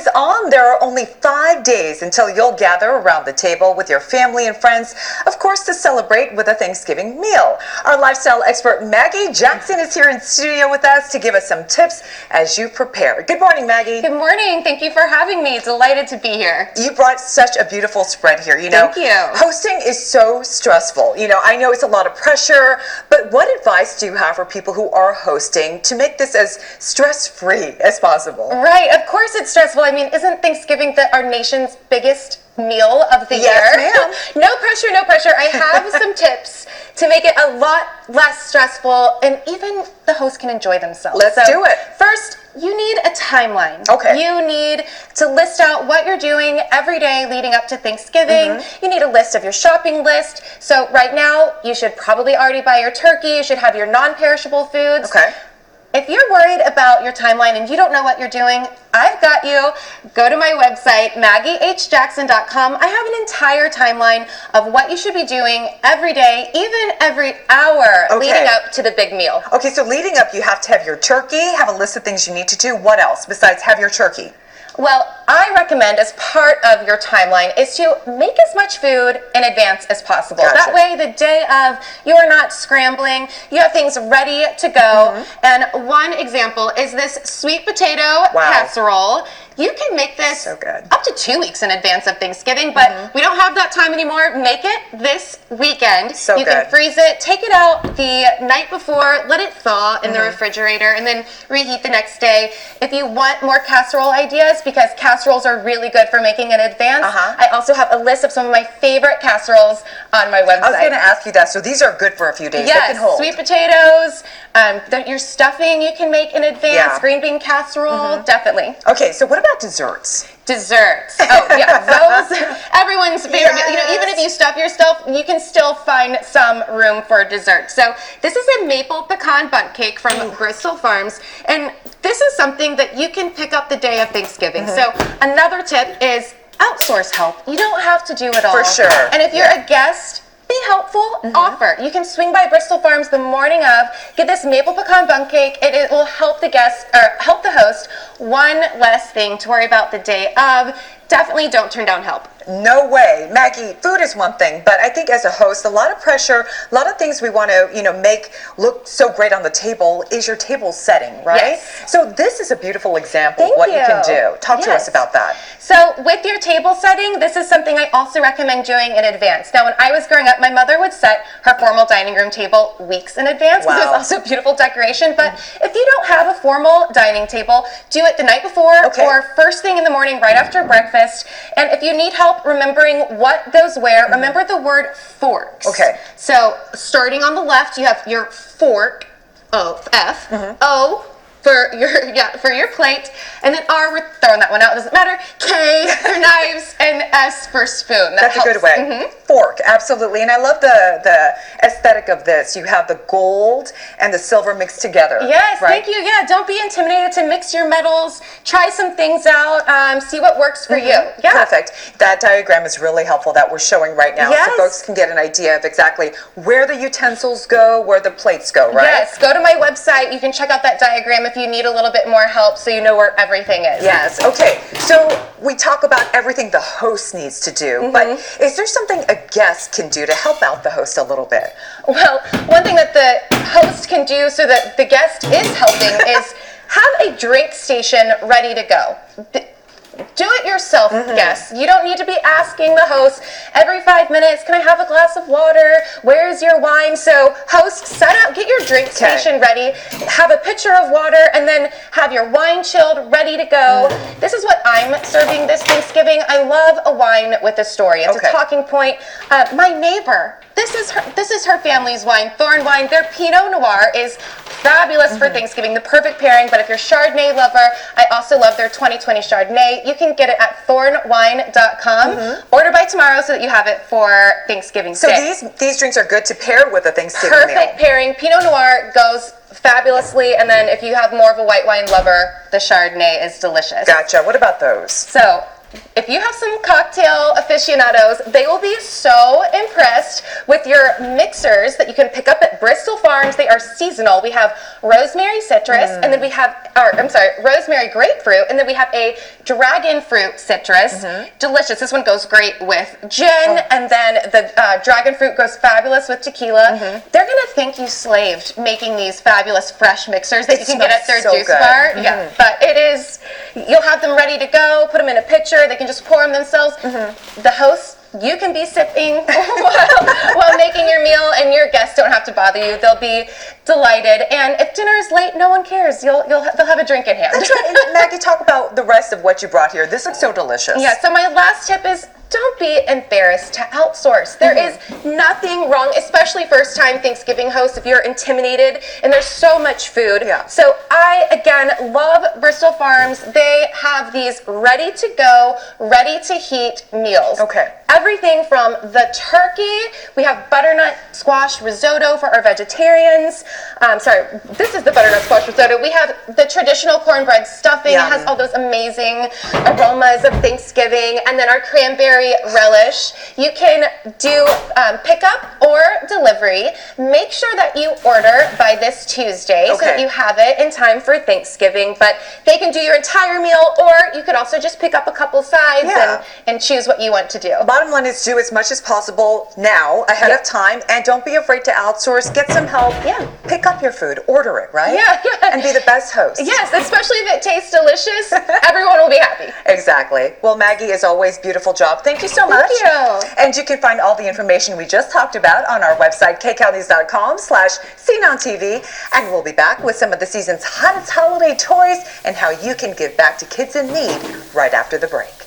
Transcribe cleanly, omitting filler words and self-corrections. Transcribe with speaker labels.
Speaker 1: is on. There are only 5 days until you'll gather around the table with your family and friends, of course, to celebrate with a Thanksgiving meal. Our lifestyle expert, Maggie Jackson, is here in studio with us to give us some tips as you prepare. Good morning, Maggie.
Speaker 2: Good morning. Thank you for having me. Delighted to be here.
Speaker 1: You brought such a beautiful spread here.
Speaker 2: Thank you.
Speaker 1: Hosting is so stressful. I know it's a lot of pressure, but what advice do you have for people who are hosting to make this as stress-free as possible?
Speaker 2: Right. Of course it's stressful. I mean, isn't Thanksgiving our nation's biggest meal of the year?
Speaker 1: Yes, ma'am.
Speaker 2: No pressure, no pressure. I have some tips to make it a lot less stressful, and even the host can enjoy themselves.
Speaker 1: Let's do it.
Speaker 2: First, you need a timeline.
Speaker 1: Okay.
Speaker 2: You need to list out what you're doing every day leading up to Thanksgiving. You need a list of your shopping list. So right now, you should probably already buy your turkey. You should have your non-perishable foods.
Speaker 1: Okay.
Speaker 2: If you're worried about your timeline and you don't know what you're doing, I've got you. Go to my website, MaggieHJackson.com. I have an entire timeline of what you should be doing every day, even every hour leading up to the big meal.
Speaker 1: Okay, so leading up, you have to have your turkey, have a list of things you need to do. What else besides have your turkey?
Speaker 2: Well, I recommend as part of your timeline is to make as much food in advance as possible.
Speaker 1: Gotcha.
Speaker 2: That way, the day of, you're not scrambling. You have things ready to go. And one example is this sweet potato casserole. You can make this
Speaker 1: so good.
Speaker 2: up to 2 weeks in advance of Thanksgiving, but we don't have that time anymore. Make it this weekend.
Speaker 1: So
Speaker 2: you can freeze it, take it out the night before, let it thaw in the refrigerator, and then reheat the next day. If you want more casserole ideas, because casseroles are really good for making in advance, I also have a list of some of my favorite casseroles on my website.
Speaker 1: I was going to ask you that. So these are good for a few days.
Speaker 2: Yes,
Speaker 1: they can hold.
Speaker 2: Sweet potatoes, your stuffing you can make in advance, green bean casserole, definitely.
Speaker 1: Okay, so what about desserts?
Speaker 2: Desserts. Oh, yeah, those, everyone's favorite. Even if you stuff yourself, you can still find some room for dessert. So this is a maple pecan bundt cake from Bristol Farms, and this is something that you can pick up the day of Thanksgiving. So another tip is outsource help. You don't have to do it all.
Speaker 1: For sure.
Speaker 2: And if you're a guest, be helpful, offer. You can swing by Bristol Farms the morning of, get this maple pecan bundt cake. It will help the guest, or help the host, one less thing to worry about the day of. Definitely don't turn down help.
Speaker 1: No way. Maggie, food is one thing, but I think as a host, a lot of pressure, a lot of things we want to, make look so great on the table is your table setting, right?
Speaker 2: Yes.
Speaker 1: So this is a beautiful example of what you can do. Talk to us about that.
Speaker 2: So with your table setting, this is something I also recommend doing in advance. Now, when I was growing up, my mother would set her formal dining room table weeks in advance because it was also beautiful decoration. But if you don't have a formal dining table, do it the night before or first thing in the morning right after breakfast. And if you need help remembering what goes where, remember the word forks.
Speaker 1: Okay.
Speaker 2: So starting on the left, you have your fork, F, O for your plate, and then R, we're throwing that one out, doesn't matter, K for knives, and S for spoon.
Speaker 1: That's a good way. Fork, absolutely. And I love the aesthetic of this. You have the gold and the silver mixed together.
Speaker 2: Yes, thank you. Yeah, don't be intimidated to mix your metals. Try some things out. See what works for you. Yeah.
Speaker 1: Perfect. That diagram is really helpful that we're showing right now, so folks can get an idea of exactly where the utensils go, where the plates go, right?
Speaker 2: Yes, go to my website. You can check out that diagram if you need a little bit more help so you know where everything is.
Speaker 1: Yes, okay. So we talk about everything the host needs to do, but is there something a guest can do to help out the host a little bit?
Speaker 2: Well, one thing that the host can do so that the guest is helping is have a drink station ready to go. Do it yourself, guests. You don't need to be asking the host every 5 minutes, can I have a glass of water? Where's your wine? So host, get your drink station ready, have a pitcher of water, and then have your wine chilled, ready to go. This is what I'm serving this Thanksgiving. I love a wine with a story. It's a talking point. My neighbor, this is her family's wine, Thorn Wine. Their Pinot Noir is fabulous for Thanksgiving, the perfect pairing. But if you're Chardonnay lover, I also love their 2020 Chardonnay. You can get it at thornwine.com. Order by tomorrow so that you have it for Thanksgiving Day.
Speaker 1: So these drinks are good to pair with a Thanksgiving meal.
Speaker 2: Perfect pairing. Pinot Noir goes fabulously, and then if you have more of a white wine lover, the Chardonnay is delicious.
Speaker 1: Gotcha. What about those?
Speaker 2: So if you have some cocktail aficionados, they will be so impressed with your mixers that you can pick up at Bristol Farms. They are seasonal. We have rosemary citrus, and then we have, rosemary grapefruit, and then we have a dragon fruit citrus. Delicious. This one goes great with gin, and then the dragon fruit goes fabulous with tequila. They're going to think you slaved making these fabulous fresh mixers that you can get at their juice bar. Yeah, but it is, you'll have them ready to go, put them in a pitcher, they can just pour them themselves. The hosts, you can be sipping while making your meal, and your guests don't have to bother you. They'll be delighted. And if dinner is late, no one cares. They'll have a drink in hand.
Speaker 1: That's right. And Maggie, talk about the rest of what you brought here. This looks so delicious.
Speaker 2: Yeah, so my last tip is don't be embarrassed to outsource. There is nothing wrong, especially first-time Thanksgiving hosts, if you're intimidated and there's so much food.
Speaker 1: Yeah.
Speaker 2: So I, again, love Bristol Farms. They have these ready-to-go, ready-to-heat meals.
Speaker 1: Okay.
Speaker 2: Everything from the turkey, we have butternut squash risotto for our vegetarians. This is the butternut squash risotto. We have the traditional cornbread stuffing.
Speaker 1: Yum.
Speaker 2: It has all those amazing aromas of Thanksgiving. And then our cranberry relish. You can do pickup or delivery. Make sure that you order by this Tuesday so that you have it in time for Thanksgiving. But they can do your entire meal, or you could also just pick up a couple sides and choose what you want to do.
Speaker 1: Bottom line is do as much as possible now, ahead of time, and don't be afraid to outsource. Get some help. Pick up your food. Order it, right? And be the best host.
Speaker 2: Yes, especially if it tastes delicious. Everyone will be happy.
Speaker 1: Exactly. Well, Maggie, as always, beautiful job. Thank you so much.
Speaker 2: Thank you.
Speaker 1: And you can find all the information we just talked about on our website, kcalnews.com/SeenOnTV. And we'll be back with some of the season's hottest holiday toys and how you can give back to kids in need right after the break.